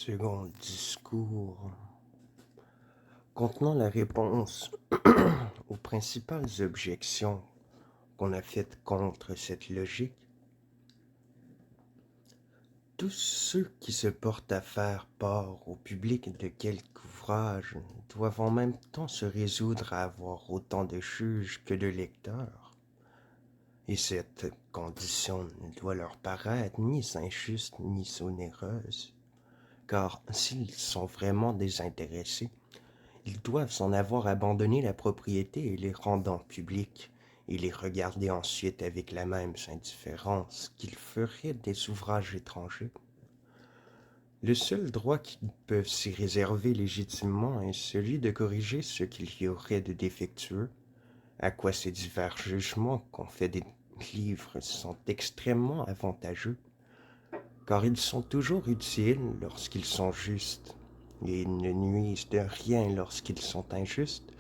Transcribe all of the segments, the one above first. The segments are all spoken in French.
Second discours contenant la réponse aux principales objections qu'on a faites contre cette logique. Tous ceux qui se portent à faire part au public de quelque ouvrage doivent en même temps se résoudre à avoir autant de juges que de lecteurs. Et cette condition ne doit leur paraître ni injuste ni onéreuse, car s'ils sont vraiment désintéressés, ils doivent en avoir abandonné la propriété et les rendant publics, et les regarder ensuite avec la même indifférence qu'ils feraient des ouvrages étrangers. Le seul droit qu'ils peuvent s'y réserver légitimement est celui de corriger ce qu'il y aurait de défectueux, à quoi ces divers jugements qu'on fait des livres sont extrêmement avantageux, car ils sont toujours utiles lorsqu'ils sont justes, et ils ne nuisent de rien lorsqu'ils sont injustes,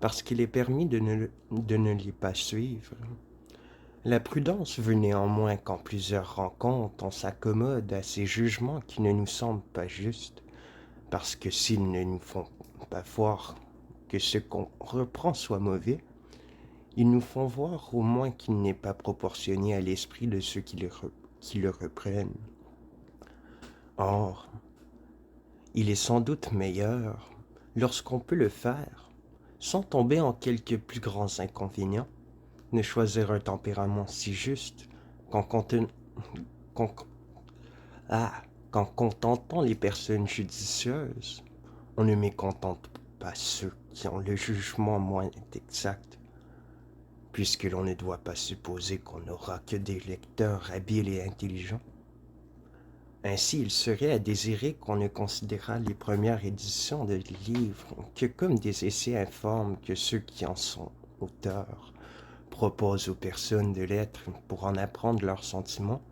parce qu'il est permis de ne les pas suivre. La prudence veut néanmoins qu'en plusieurs rencontres, on s'accommode à ces jugements qui ne nous semblent pas justes, parce que s'ils ne nous font pas voir que ce qu'on reprend soit mauvais, ils nous font voir au moins qu'il n'est pas proportionné à l'esprit de ceux qui le reprennent. Or, il est sans doute meilleur, lorsqu'on peut le faire, sans tomber en quelques plus grands inconvénients, de choisir un tempérament si juste qu'en qu'en- qu'en contentant les personnes judicieuses, on ne mécontente pas ceux qui ont le jugement moins exact, puisque l'on ne doit pas supposer qu'on n'aura que des lecteurs habiles et intelligents. Ainsi, il serait à désirer qu'on ne considérât les premières éditions de livres que comme des essais informes que ceux qui en sont auteurs proposent aux personnes de lettres pour en apprendre leurs sentiments,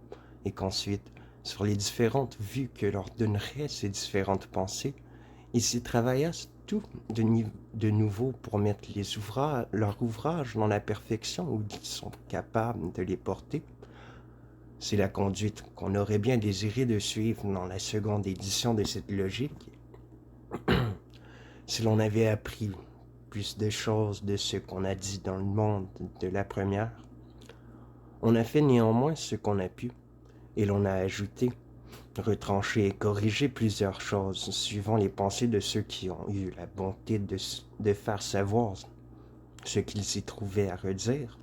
et qu'ensuite, sur les différentes vues que leur donneraient ces différentes pensées, ils s'y travaillassent tout de nouveau pour mettre leurs ouvrages dans la perfection où ils sont capables de les porter. C'est la conduite qu'on aurait bien désiré de suivre dans la seconde édition de cette logique, si l'on avait appris plus de choses de ce qu'on a dit dans le monde de la première. On a fait néanmoins ce qu'on a pu, et l'on a ajouté, retranché et corrigé plusieurs choses suivant les pensées de ceux qui ont eu la bonté de faire savoir ce qu'ils y trouvaient à redire.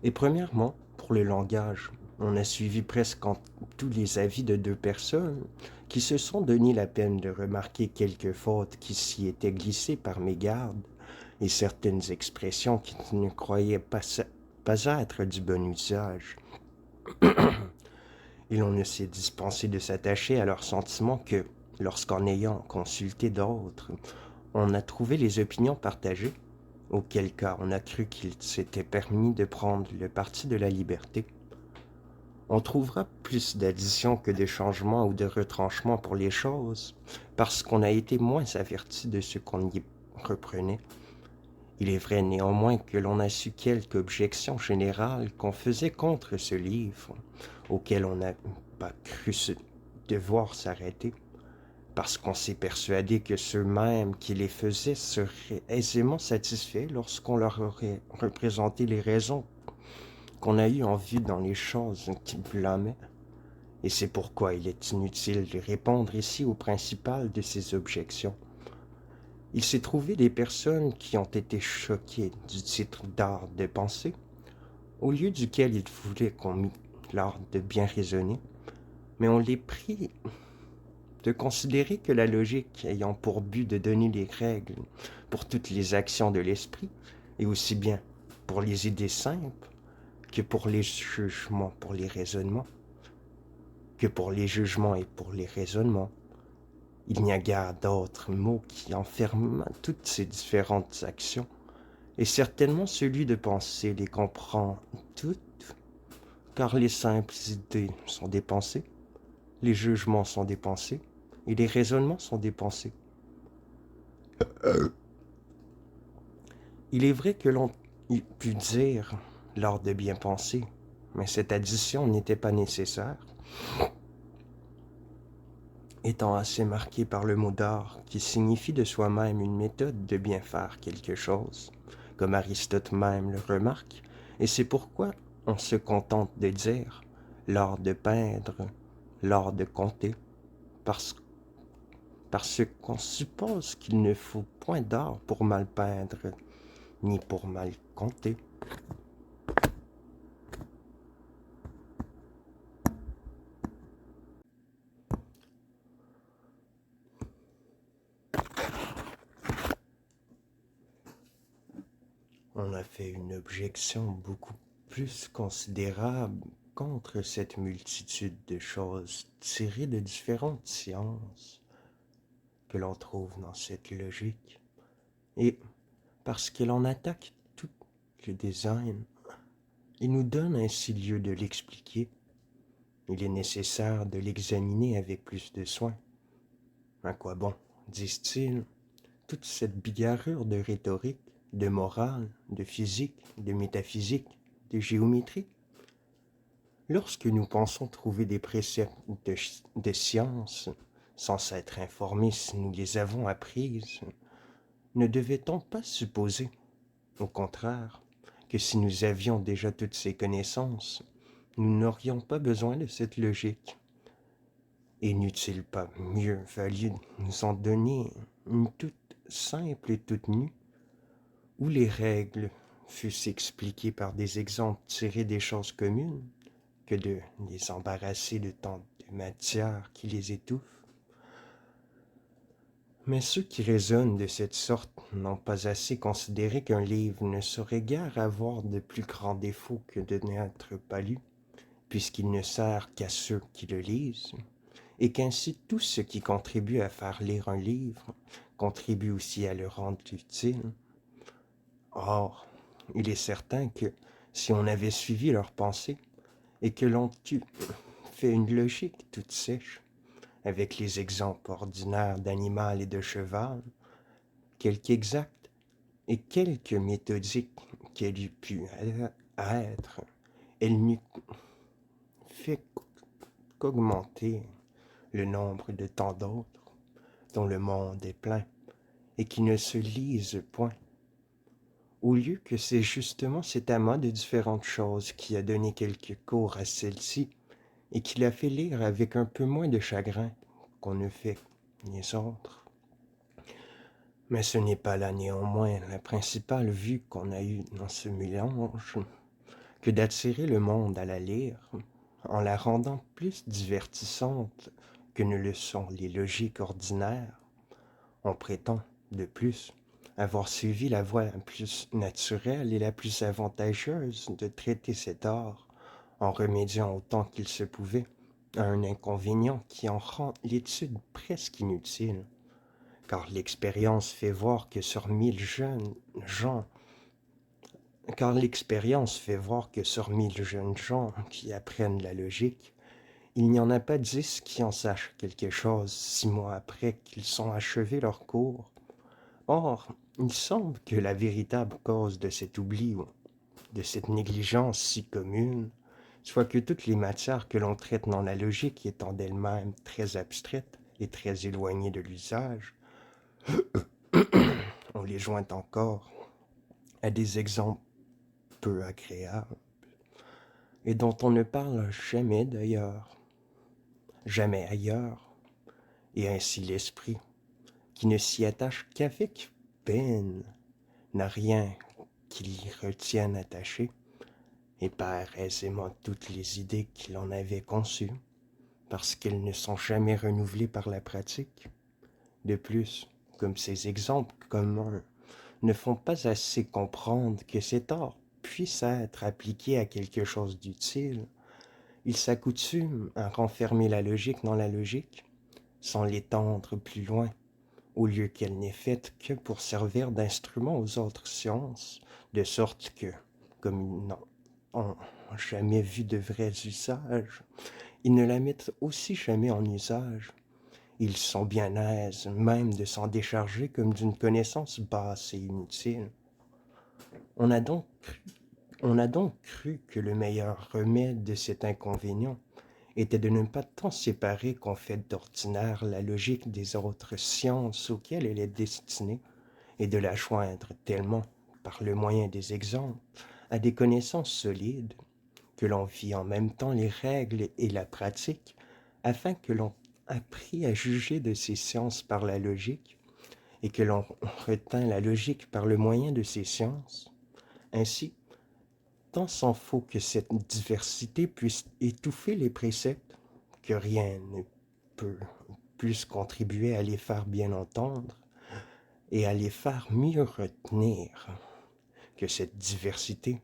Et premièrement, pour le langage, on a suivi presque tous les avis de deux personnes qui se sont donné la peine de remarquer quelques fautes qui s'y étaient glissées par mégarde et certaines expressions qui ne croyaient pas être du bon usage. Et l'on ne s'est dispensé de s'attacher à leurs sentiments que, lorsqu'en ayant consulté d'autres, on a trouvé les opinions partagées, auquel cas on a cru qu'il s'était permis de prendre le parti de la liberté. On trouvera plus d'additions que de changements ou de retranchements pour les choses, parce qu'on a été moins averti de ce qu'on y reprenait. Il est vrai néanmoins que l'on a su quelques objections générales qu'on faisait contre ce livre, auquel on n'a pas cru devoir s'arrêter, parce qu'on s'est persuadé que ceux-mêmes qui les faisaient seraient aisément satisfaits lorsqu'on leur aurait représenté les raisons qu'on a eues en vue dans les choses qu'ils blâmaient. Et c'est pourquoi il est inutile de répondre ici aux principales de ces objections. Il s'est trouvé des personnes qui ont été choquées du titre d'art de penser, au lieu duquel il voulait qu'on mît l'art de bien raisonner, mais on les prie de considérer que la logique ayant pour but de donner les règles pour toutes les actions de l'esprit, et aussi bien pour les idées simples que pour les jugements, pour les raisonnements, que pour les jugements et pour les raisonnements, il n'y a guère d'autres mots qui enferment toutes ces différentes actions, et certainement celui de penser les comprend toutes, car les simples idées sont des pensées, les jugements sont des pensées, et les raisonnements sont des pensées. Il est vrai que l'on eût pu dire l'art de bien penser, mais cette addition n'était pas nécessaire. étant assez marqué par le mot d'art qui signifie de soi-même une méthode de bien faire quelque chose, comme Aristote même le remarque, et c'est pourquoi on se contente de dire l'art de peindre, l'art de compter, parce, parce qu'on suppose qu'il ne faut point d'art pour mal peindre, ni pour mal compter. On a fait une objection beaucoup plus considérable contre cette multitude de choses tirées de différentes sciences que l'on trouve dans cette logique. Et parce qu'elle en attaque tout le design, il nous donne ainsi lieu de l'expliquer. Il est nécessaire de l'examiner avec plus de soin. À quoi bon, disent-ils, toute cette bigarrure de rhétorique, de morale, de physique, de métaphysique, de géométrie? Lorsque nous pensons trouver des préceptes de science, sans s'être informés si nous les avons apprises, ne devait-on pas supposer, au contraire, que si nous avions déjà toutes ces connaissances, nous n'aurions pas besoin de cette logique? Et n'eût-il pas mieux valu nous en donner une toute simple et toute nue, où les règles fussent expliquées par des exemples tirés des choses communes, que de les embarrasser de tant de matière qui les étouffe? Mais ceux qui raisonnent de cette sorte n'ont pas assez considéré qu'un livre ne saurait guère avoir de plus grand défaut que de n'être pas lu, puisqu'il ne sert qu'à ceux qui le lisent, et qu'ainsi tout ce qui contribue à faire lire un livre contribue aussi à le rendre utile. Or, il est certain que si on avait suivi leurs pensées, et que l'on eût fait une logique toute sèche, avec les exemples ordinaires d'animal et de cheval, quelque exacte et quelque méthodique qu'elle eût pu être, elle n'eût fait qu'augmenter le nombre de tant d'autres dont le monde est plein et qui ne se lisent point, au lieu que c'est justement cet amas de différentes choses qui a donné quelque cours à celle-ci et qui l'a fait lire avec un peu moins de chagrin qu'on ne fait les autres. Mais ce n'est pas là néanmoins la principale vue qu'on a eue dans ce mélange, que d'attirer le monde à la lire, en la rendant plus divertissante que ne le sont les logiques ordinaires. On prétend, de plus, avoir suivi la voie la plus naturelle et la plus avantageuse de traiter cet art, en remédiant autant qu'il se pouvait à un inconvénient qui en rend l'étude presque inutile, car l'expérience fait voir que sur 1000 jeunes gens qui apprennent la logique, il n'y en a pas 10 qui en sachent quelque chose 6 mois après qu'ils ont achevé leur cours. Or, il semble que la véritable cause de cet oubli ou de cette négligence si commune soit que toutes les matières que l'on traite dans la logique étant d'elles-mêmes très abstraites et très éloignées de l'usage, on les joint encore à des exemples peu agréables et dont on ne parle jamais d'ailleurs, jamais ailleurs, et ainsi l'esprit, qui ne s'y attache qu'avec peine, n'a rien qui l'y retienne attaché, et perd aisément toutes les idées qu'il en avait conçues, parce qu'elles ne sont jamais renouvelées par la pratique. De plus, comme ces exemples communs ne font pas assez comprendre que cet art puisse être appliqué à quelque chose d'utile, il s'accoutume à renfermer la logique dans la logique, sans l'étendre plus loin, au lieu qu'elle n'est faite que pour servir d'instrument aux autres sciences, de sorte que, comme ils n'ont jamais vu de vrais usages, ils ne la mettent aussi jamais en usage. Ils sont bien aises même de s'en décharger comme d'une connaissance basse et inutile. On a donc cru que le meilleur remède de cet inconvénient était de ne pas tant séparer qu'on fait d'ordinaire la logique des autres sciences auxquelles elle est destinée, et de la joindre tellement, par le moyen des exemples, à des connaissances solides, que l'on vit en même temps les règles et la pratique, afin que l'on apprît à juger de ces sciences par la logique, et que l'on retint la logique par le moyen de ces sciences. Ainsi, tant s'en faut que cette diversité puisse étouffer les préceptes, que rien ne peut plus contribuer à les faire bien entendre et à les faire mieux retenir que cette diversité,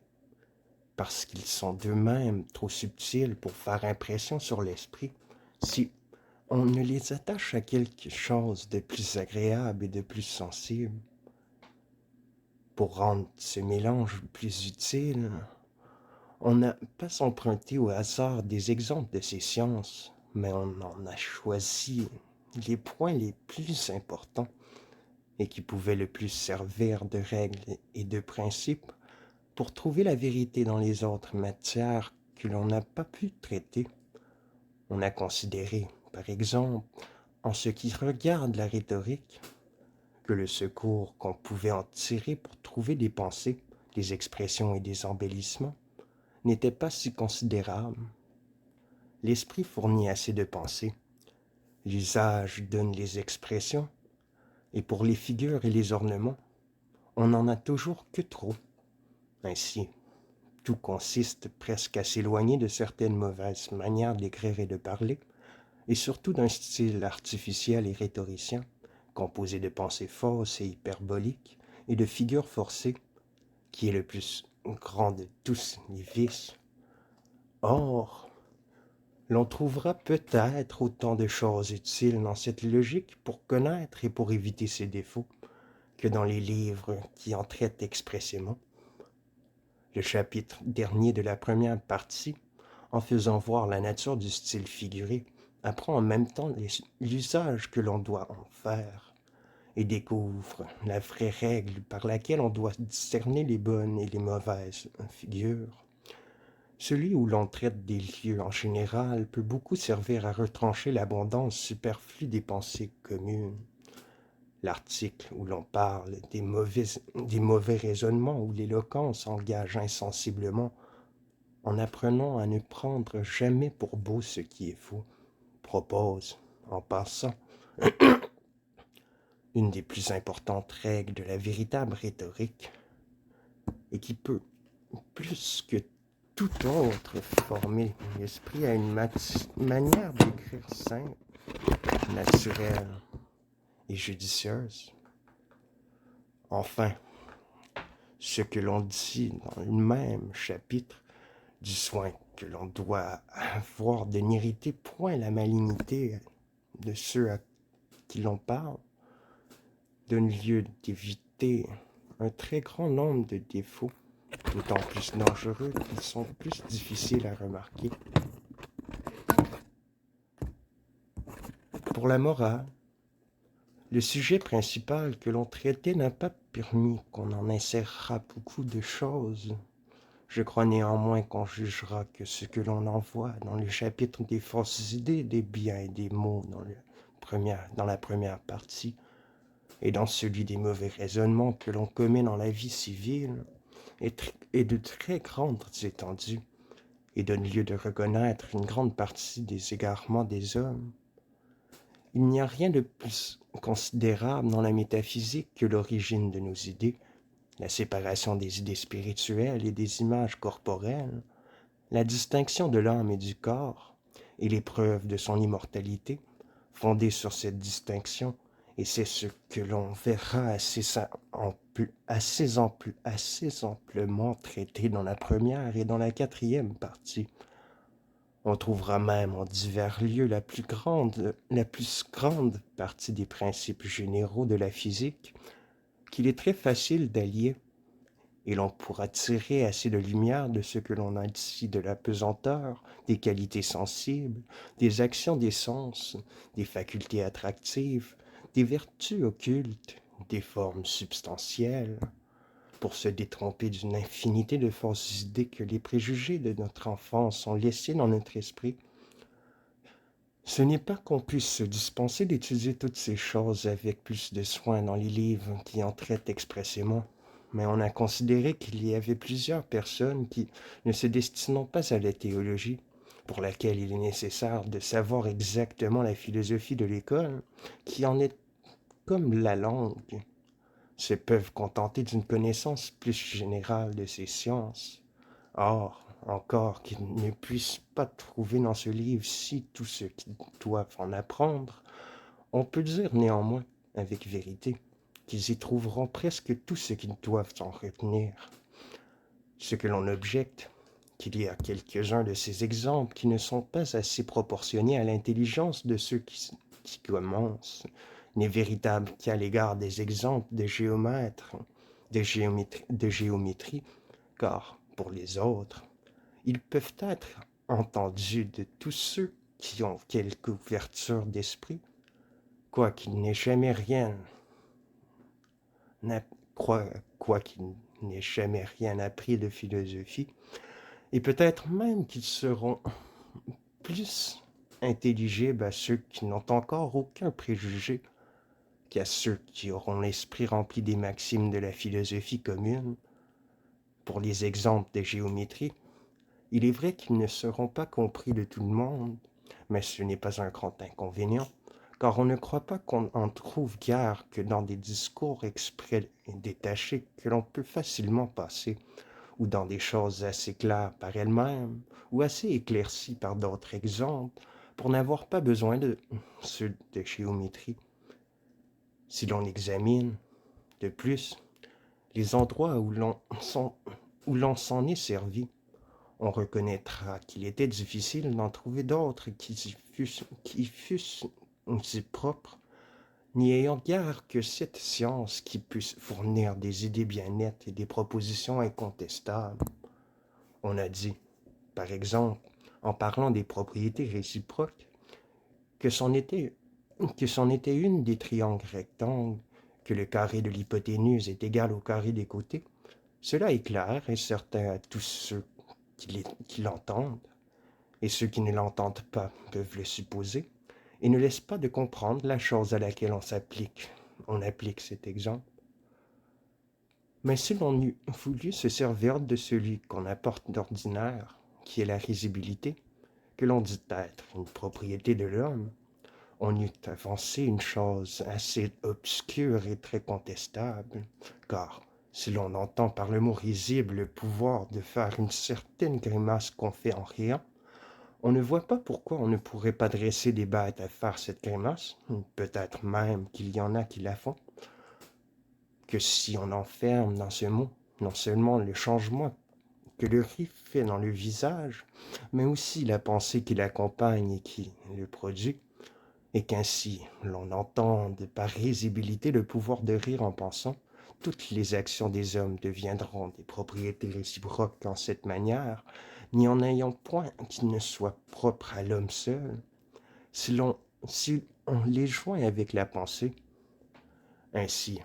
parce qu'ils sont d'eux-mêmes trop subtils pour faire impression sur l'esprit, si on ne les attache à quelque chose de plus agréable et de plus sensible. Pour rendre ce mélange plus utile, on n'a pas emprunté au hasard des exemples de ces sciences, mais on en a choisi les points les plus importants et qui pouvaient le plus servir de règles et de principes pour trouver la vérité dans les autres matières que l'on n'a pas pu traiter. On a considéré, par exemple, en ce qui regarde la rhétorique, que le secours qu'on pouvait en tirer pour trouver des pensées, des expressions et des embellissements n'était pas si considérable. L'esprit fournit assez de pensées, l'usage donne les expressions, et pour les figures et les ornements, on n'en a toujours que trop. Ainsi, tout consiste presque à s'éloigner de certaines mauvaises manières d'écrire et de parler, et surtout d'un style artificiel et rhétoricien, composé de pensées fausses et hyperboliques, et de figures forcées, qui est le plus grand de tous les vices. Or, l'on trouvera peut-être autant de choses utiles dans cette logique pour connaître et pour éviter ses défauts que dans les livres qui en traitent expressément. Le chapitre dernier de la première partie, en faisant voir la nature du style figuré, apprend en même temps l'usage que l'on doit en faire et découvre la vraie règle par laquelle on doit discerner les bonnes et les mauvaises figures. Celui où l'on traite des lieux en général peut beaucoup servir à retrancher l'abondance superflue des pensées communes. L'article où l'on parle des mauvais raisonnements où l'éloquence engage insensiblement, en apprenant à ne prendre jamais pour beau ce qui est faux, propose, en passant, une des plus importantes règles de la véritable rhétorique, et qui peut, plus que tout autre, former l'esprit à une manière d'écrire simple, naturelle et judicieuse. Enfin, ce que l'on dit dans le même chapitre du soin que l'on doit avoir de n'irriter point la malignité de ceux à qui l'on parle, donne lieu d'éviter un très grand nombre de défauts, d'autant plus dangereux qu'ils sont plus difficiles à remarquer. Pour la morale, le sujet principal que l'on traitait n'a pas permis qu'on en insérera beaucoup de choses. Je crois néanmoins qu'on jugera que ce que l'on envoie dans le chapitre des fausses idées, des biens et des maux dans la première partie, et dans celui des mauvais raisonnements que l'on commet dans la vie civile, est de très grandes étendues, et donne lieu de reconnaître une grande partie des égarements des hommes. Il n'y a rien de plus considérable dans la métaphysique que l'origine de nos idées, la séparation des idées spirituelles et des images corporelles, la distinction de l'âme et du corps, et l'épreuve de son immortalité, fondée sur cette distinction, et c'est ce que l'on verra assez amplement traité dans la première et dans la quatrième partie. On trouvera même en divers lieux la plus grande partie des principes généraux de la physique qu'il est très facile d'allier, et l'on pourra tirer assez de lumière de ce que l'on a dit de la pesanteur, des qualités sensibles, des actions des sens, des facultés attractives, des vertus occultes, des formes substantielles, pour se détromper d'une infinité de fausses idées que les préjugés de notre enfance ont laissées dans notre esprit, Ce n'est pas qu'on puisse se dispenser d'étudier toutes ces choses avec plus de soin dans les livres qui en traitent expressément, mais on a considéré qu'il y avait plusieurs personnes qui, ne se destinant pas à la théologie, pour laquelle il est nécessaire de savoir exactement la philosophie de l'école, qui en est comme la langue, se peuvent contenter d'une connaissance plus générale de ces sciences. Or, encore qu'ils ne puissent pas trouver dans ce livre-ci tout ce qu'ils doivent en apprendre, on peut dire néanmoins, avec vérité, qu'ils y trouveront presque tout ce qu'ils doivent en retenir. Ce que l'on objecte, qu'il y a quelques-uns de ces exemples qui ne sont pas assez proportionnés à l'intelligence de ceux qui commencent, n'est véritable qu'à l'égard des exemples de géomètres, de géométrie, car, pour les autres, ils peuvent être entendus de tous ceux qui ont quelque ouverture d'esprit, quoiqu'il n'ait jamais rien, quoiqu'il n'ait jamais rien appris de philosophie, et peut-être même qu'ils seront plus intelligibles à ceux qui n'ont encore aucun préjugé qu'à ceux qui auront l'esprit rempli des maximes de la philosophie commune. Pour les exemples de géométrie, il est vrai qu'ils ne seront pas compris de tout le monde, mais ce n'est pas un grand inconvénient, car on ne croit pas qu'on en trouve guère que dans des discours exprès et détachés que l'on peut facilement passer, ou dans des choses assez claires par elles-mêmes, ou assez éclaircies par d'autres exemples, pour n'avoir pas besoin de ceux de géométrie. Si l'on examine, de plus, les endroits où l'on s'en est servi, on reconnaîtra qu'il était difficile d'en trouver d'autres qui fussent aussi propres, n'y ayant guère que cette science qui puisse fournir des idées bien nettes et des propositions incontestables. On a dit, par exemple, en parlant des propriétés réciproques, que c'en était une des triangles rectangles, que le carré de l'hypoténuse est égal au carré des côtés. Cela est clair et certain à tous ceux qui l'entendent, et ceux qui ne l'entendent pas peuvent le supposer, et ne laissent pas de comprendre la chose à laquelle on applique cet exemple. Mais si l'on eût voulu se servir de celui qu'on apporte d'ordinaire, qui est la risibilité, que l'on dit être une propriété de l'homme, on eût avancé une chose assez obscure et très contestable, car si l'on entend par le mot risible le pouvoir de faire une certaine grimace qu'on fait en riant, on ne voit pas pourquoi on ne pourrait pas dresser des bêtes à faire cette grimace, peut-être même qu'il y en a qui la font, que si on enferme dans ce mot non seulement le changement que le rire fait dans le visage, mais aussi la pensée qui l'accompagne et qui le produit, et qu'ainsi l'on entende par risibilité le pouvoir de rire en pensant, toutes les actions des hommes deviendront des propriétés réciproques en cette manière, ni en ayant point qui ne soit propre à l'homme seul, si on les joint avec la pensée. Ainsi,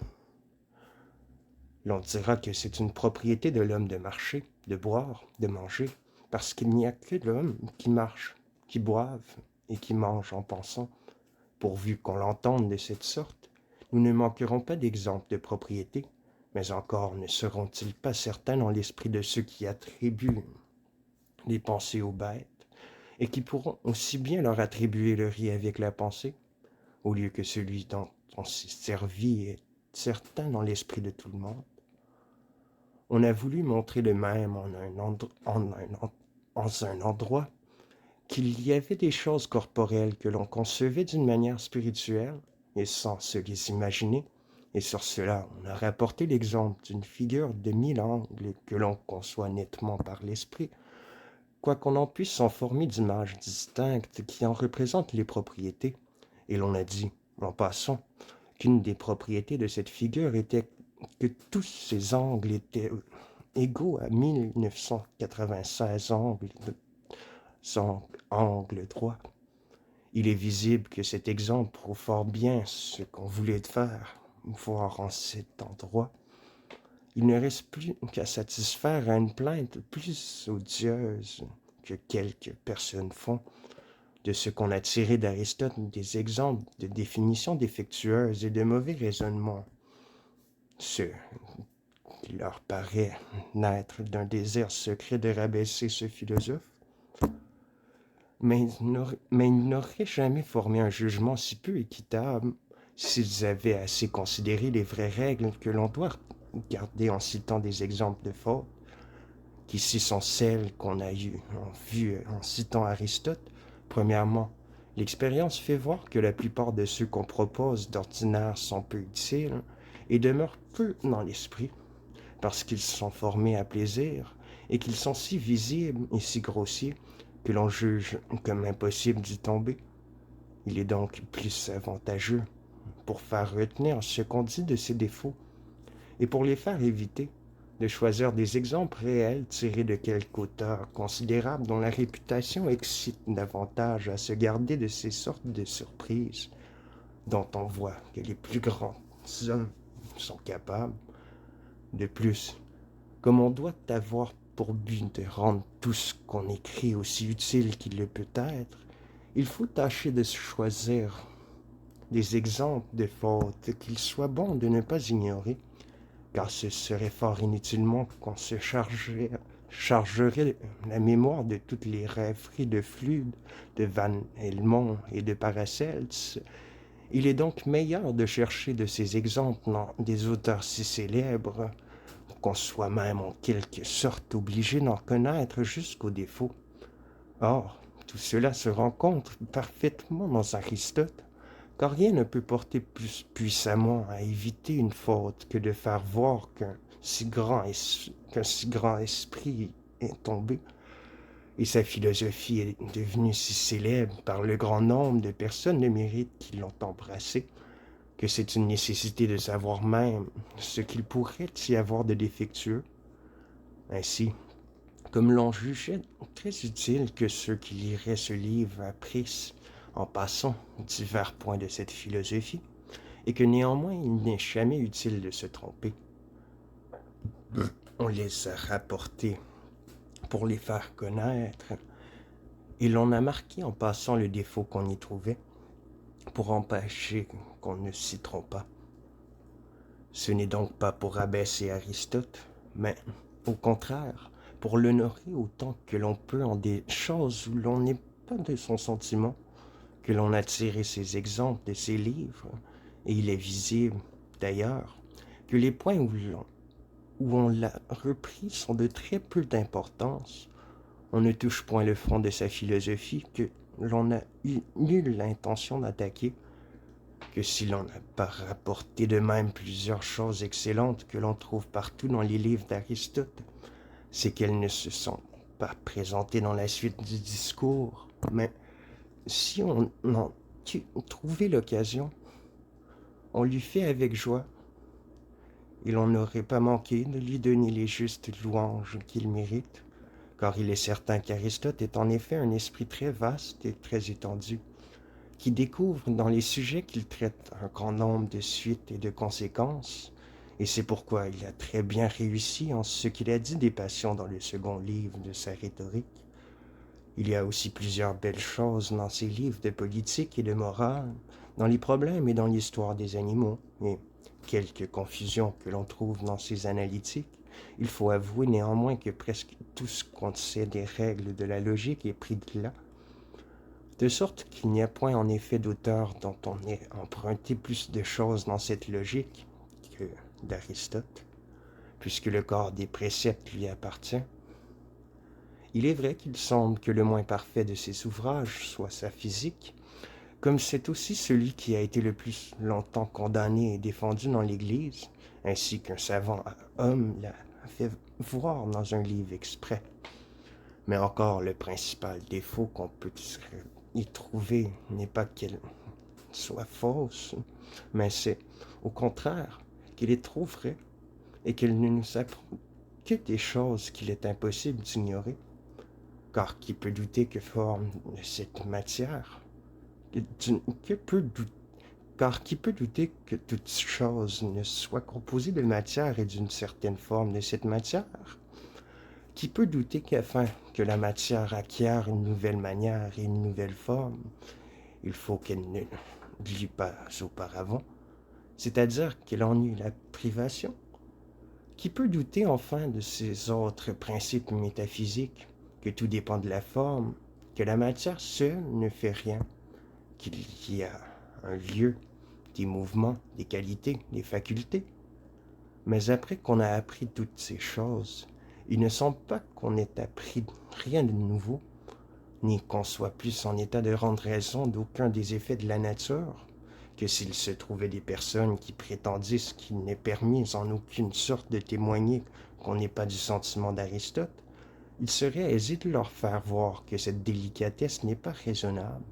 l'on dira que c'est une propriété de l'homme de marcher, de boire, de manger, parce qu'il n'y a que l'homme qui marche, qui boive et qui mange en pensant. Pourvu qu'on l'entende de cette sorte, nous ne manquerons pas d'exemples de propriété, mais encore ne seront-ils pas certains dans l'esprit de ceux qui attribuent les pensées aux bêtes, et qui pourront aussi bien leur attribuer le riz avec la pensée, au lieu que celui dont on s'est servi est certain dans l'esprit de tout le monde. On a voulu montrer le même en un endroit qu'il y avait des choses corporelles que l'on concevait d'une manière spirituelle et sans se les imaginer, et sur cela on a rapporté l'exemple d'une figure de 1000 angles que l'on conçoit nettement par l'esprit, quoiqu'on en puisse s'en former d'images distinctes qui en représentent les propriétés, et l'on a dit, en passant, qu'une des propriétés de cette figure était que tous ces angles étaient égaux à 1996 angles droits. Il est visible que cet exemple prouve fort bien ce qu'on voulait faire, voir en cet endroit. Il ne reste plus qu'à satisfaire à une plainte plus odieuse que quelques personnes font, de ce qu'on a tiré d'Aristote des exemples de définitions défectueuses et de mauvais raisonnements, ce qui leur paraît naître d'un désir secret de rabaisser ce philosophe, mais ils n'auraient jamais formé un jugement si peu équitable s'ils avaient assez considéré les vraies règles que l'on doit garder en citant des exemples de fautes, qui ici sont celles qu'on a vues en citant Aristote. Premièrement, l'expérience fait voir que la plupart de ceux qu'on propose d'ordinaire sont peu utiles et demeurent peu dans l'esprit, parce qu'ils sont formés à plaisir et qu'ils sont si visibles et si grossiers que l'on juge comme impossible d'y tomber. Il est donc plus avantageux, pour faire retenir ce qu'on dit de ces défauts et pour les faire éviter, de choisir des exemples réels tirés de quelque auteur considérable dont la réputation excite davantage à se garder de ces sortes de surprises dont on voit que les plus grands hommes sont capables. De plus, comme on doit avoir pour but de rendre tout ce qu'on écrit aussi utile qu'il le peut être, il faut tâcher de choisir des exemples de fautes qu'il soit bon de ne pas ignorer, car ce serait fort inutilement qu'on se chargerait la mémoire de toutes les rêveries de Flude, de Van Helmont et de Paracels. Il est donc meilleur de chercher de ces exemples dans des auteurs si célèbres qu'on soit même en quelque sorte obligé d'en connaître jusqu'aux défauts. Or, tout cela se rencontre parfaitement dans Aristote, car rien ne peut porter plus puissamment à éviter une faute que de faire voir qu'un si grand esprit est tombé, et sa philosophie est devenue si célèbre par le grand nombre de personnes de mérite qui l'ont embrassée, que c'est une nécessité de savoir même ce qu'il pourrait y avoir de défectueux. Ainsi, comme l'on jugeait très utile que ceux qui liraient ce livre apprissent, en passant, divers points de cette philosophie, et que néanmoins il n'est jamais utile de se tromper, on les a rapportés pour les faire connaître, et l'on a marqué en passant le défaut qu'on y trouvait, pour empêcher qu'on ne s'y trompât. Ce n'est donc pas pour abaisser Aristote, mais, au contraire, pour l'honorer autant que l'on peut en des choses où l'on n'est pas de son sentiment, que l'on a tiré ces exemples de ses livres, et il est visible, d'ailleurs, que les points où on l'a repris sont de très peu d'importance. On ne touche point le fond de sa philosophie que l'on n'a eu nulle intention d'attaquer, que si l'on n'a pas rapporté de même plusieurs choses excellentes que l'on trouve partout dans les livres d'Aristote, c'est qu'elles ne se sont pas présentées dans la suite du discours, mais si on en trouvait l'occasion, on lui fait avec joie, et l'on n'aurait pas manqué de lui donner les justes louanges qu'il mérite, car il est certain qu'Aristote est en effet un esprit très vaste et très étendu, qui découvre dans les sujets qu'il traite un grand nombre de suites et de conséquences, et c'est pourquoi il a très bien réussi en ce qu'il a dit des passions dans le second livre de sa rhétorique. Il y a aussi plusieurs belles choses dans ses livres de politique et de morale, dans les problèmes et dans l'histoire des animaux, et quelques confusions que l'on trouve dans ses analytiques. Il faut avouer néanmoins que presque tout ce qu'on sait des règles de la logique est pris de là, de sorte qu'il n'y a point en effet d'auteur dont on ait emprunté plus de choses dans cette logique que d'Aristote, puisque le corps des préceptes lui appartient. Il est vrai qu'il semble que le moins parfait de ses ouvrages soit sa physique, comme c'est aussi celui qui a été le plus longtemps condamné et défendu dans l'Église, ainsi qu'un savant homme l'a fait voir dans un livre exprès. Mais encore, le principal défaut qu'on peut y trouver n'est pas qu'elle soit fausse, mais c'est, au contraire, qu'elle est trop vraie et qu'elle ne nous apprend que des choses qu'il est impossible d'ignorer. Car qui peut douter que forme cette matière? Car qui peut douter que toute chose ne soit composée de matière et d'une certaine forme de cette matière? Qui peut douter qu'afin que la matière acquiert une nouvelle manière et une nouvelle forme, il faut qu'elle ne l'eût pas auparavant, c'est-à-dire qu'elle en eût la privation? Qui peut douter enfin de ces autres principes métaphysiques, que tout dépend de la forme, que la matière seule ne fait rien, qu'il y a un lieu, des mouvements, des qualités, des facultés? Mais après qu'on a appris toutes ces choses, il ne semble pas qu'on ait appris rien de nouveau, ni qu'on soit plus en état de rendre raison d'aucun des effets de la nature, que s'il se trouvait des personnes qui prétendissent qu'il n'est permis en aucune sorte de témoigner qu'on n'est pas du sentiment d'Aristote, il serait aisé de leur faire voir que cette délicatesse n'est pas raisonnable.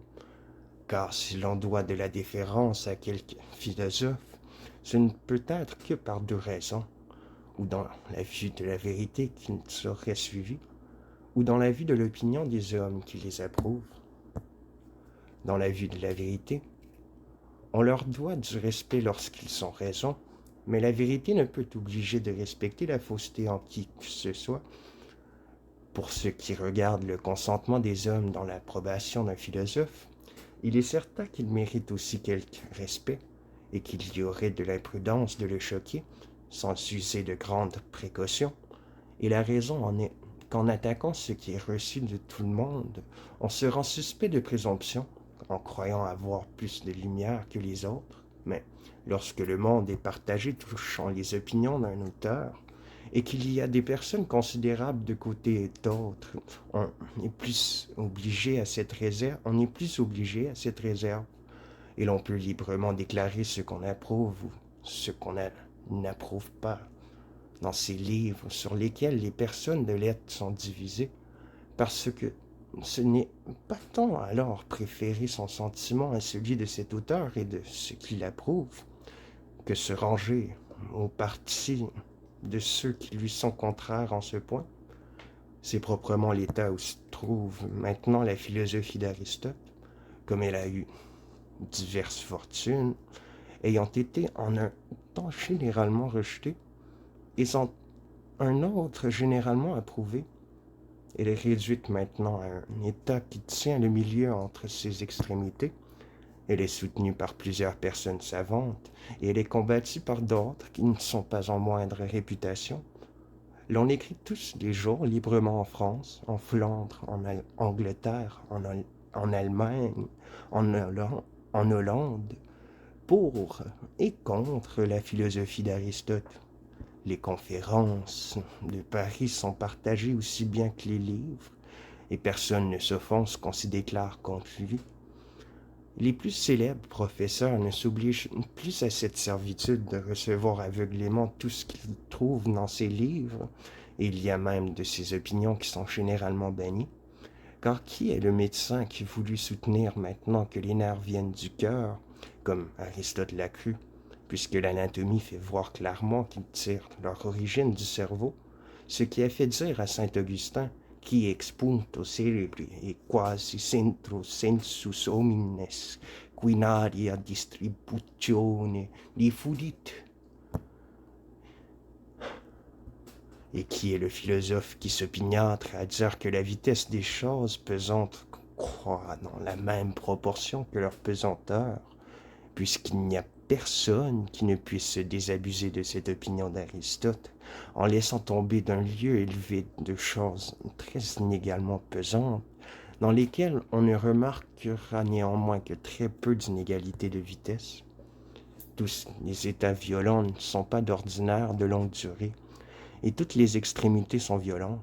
Car si l'on doit de la déférence à quelque philosophe, ce ne peut être que par deux raisons, ou dans la vue de la vérité qui serait suivie, ou dans la vue de l'opinion des hommes qui les approuvent. Dans la vue de la vérité, on leur doit du respect lorsqu'ils ont raison, mais la vérité ne peut obliger de respecter la fausseté en qui que ce soit. Pour ce qui regarde le consentement des hommes dans l'approbation d'un philosophe, il est certain qu'il mérite aussi quelque respect, et qu'il y aurait de l'imprudence de le choquer, sans user de grandes précautions. Et la raison en est qu'en attaquant ce qui est reçu de tout le monde, on se rend suspect de présomption, en croyant avoir plus de lumière que les autres. Mais lorsque le monde est partagé touchant les opinions d'un auteur, et qu'il y a des personnes considérables de côté et d'autre, on est plus obligé à cette réserve, et l'on peut librement déclarer ce qu'on approuve ou ce qu'on n'approuve pas dans ces livres sur lesquels les personnes de lettres sont divisées, parce que ce n'est pas tant alors préférer son sentiment à celui de cet auteur et de ce qu'il approuve, que se ranger au parti de ceux qui lui sont contraires en ce point. C'est proprement l'état où se trouve maintenant la philosophie d'Aristote, comme elle a eu diverses fortunes, ayant été en un temps généralement rejetée, et en un autre généralement approuvée. Elle est réduite maintenant à un état qui tient le milieu entre ses extrémités. Elle est soutenue par plusieurs personnes savantes, et elle est combattue par d'autres qui ne sont pas en moindre réputation. L'on écrit tous les jours librement en France, en Flandre, en Angleterre, en Allemagne, en Hollande, pour et contre la philosophie d'Aristote. Les conférences de Paris sont partagées aussi bien que les livres, et personne ne s'offense qu'on s'y déclare contre lui. Les plus célèbres professeurs ne s'obligent plus à cette servitude de recevoir aveuglément tout ce qu'ils trouvent dans ces livres, et il y a même de ces opinions qui sont généralement bannies. Car qui est le médecin qui voulut soutenir maintenant que les nerfs viennent du cœur, comme Aristote l'a cru, puisque l'anatomie fait voir clairement qu'ils tirent leur origine du cerveau, ce qui a fait dire à saint Augustin, qui expunto cerebri et quasi centro sensus homines, quinaria distributione diffudit. Et qui est le philosophe qui s'opiniâtre à dire que la vitesse des choses pesantes croît dans la même proportion que leur pesanteur, puisqu'il n'y a personne qui ne puisse se désabuser de cette opinion d'Aristote, en laissant tomber d'un lieu élevé de choses très inégalement pesantes, dans lesquelles on ne remarquera néanmoins que très peu d'inégalités de vitesse. Tous les états violents ne sont pas d'ordinaire de longue durée, et toutes les extrémités sont violentes.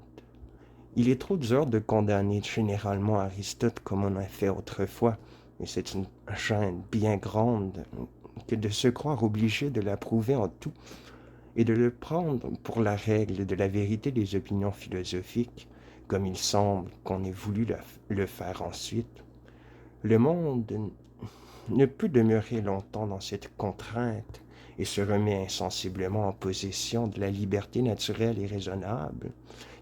Il est trop dur de condamner généralement Aristote comme on a fait autrefois, et c'est une gêne bien grande que de se croire obligé de l'approuver en tout, et de le prendre pour la règle de la vérité des opinions philosophiques, comme il semble qu'on ait voulu le faire ensuite. Le monde ne peut demeurer longtemps dans cette contrainte, et se remet insensiblement en possession de la liberté naturelle et raisonnable,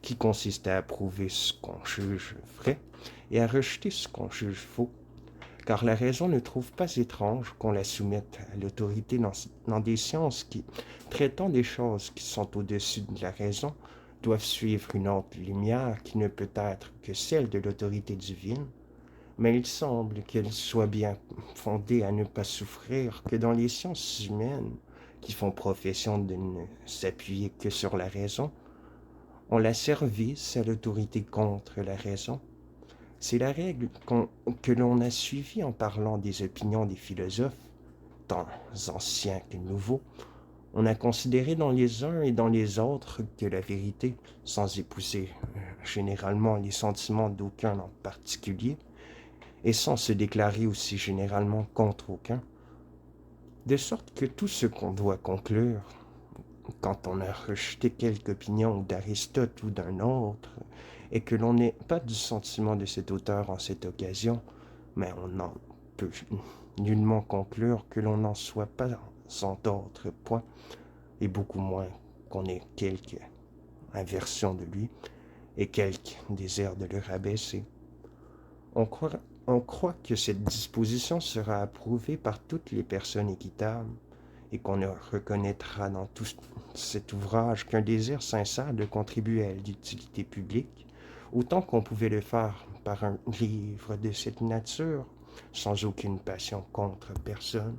qui consiste à approuver ce qu'on juge vrai et à rejeter ce qu'on juge faux, car la raison ne trouve pas étrange qu'on la soumette à l'autorité dans des sciences qui, traitant des choses qui sont au-dessus de la raison, doivent suivre une autre lumière qui ne peut être que celle de l'autorité divine, mais il semble qu'elle soit bien fondée à ne pas souffrir que dans les sciences humaines qui font profession de ne s'appuyer que sur la raison, on la service à l'autorité contre la raison. C'est la règle que l'on a suivie en parlant des opinions des philosophes, tant anciens que nouveaux. On a considéré dans les uns et dans les autres que la vérité, sans épouser généralement les sentiments d'aucun en particulier, et sans se déclarer aussi généralement contre aucun, de sorte que tout ce qu'on doit conclure, quand on a rejeté quelque opinion d'Aristote ou d'un autre, et que l'on n'ait pas du sentiment de cet auteur en cette occasion, mais on n'en peut nullement conclure que l'on n'en soit pas en d'autres points, et beaucoup moins qu'on ait quelque aversion de lui et quelque désir de le rabaisser. On croit que cette disposition sera approuvée par toutes les personnes équitables et qu'on reconnaîtra dans tout cet ouvrage qu'un désir sincère de contribuer à l'utilité publique, autant qu'on pouvait le faire par un livre de cette nature, sans aucune passion contre personne.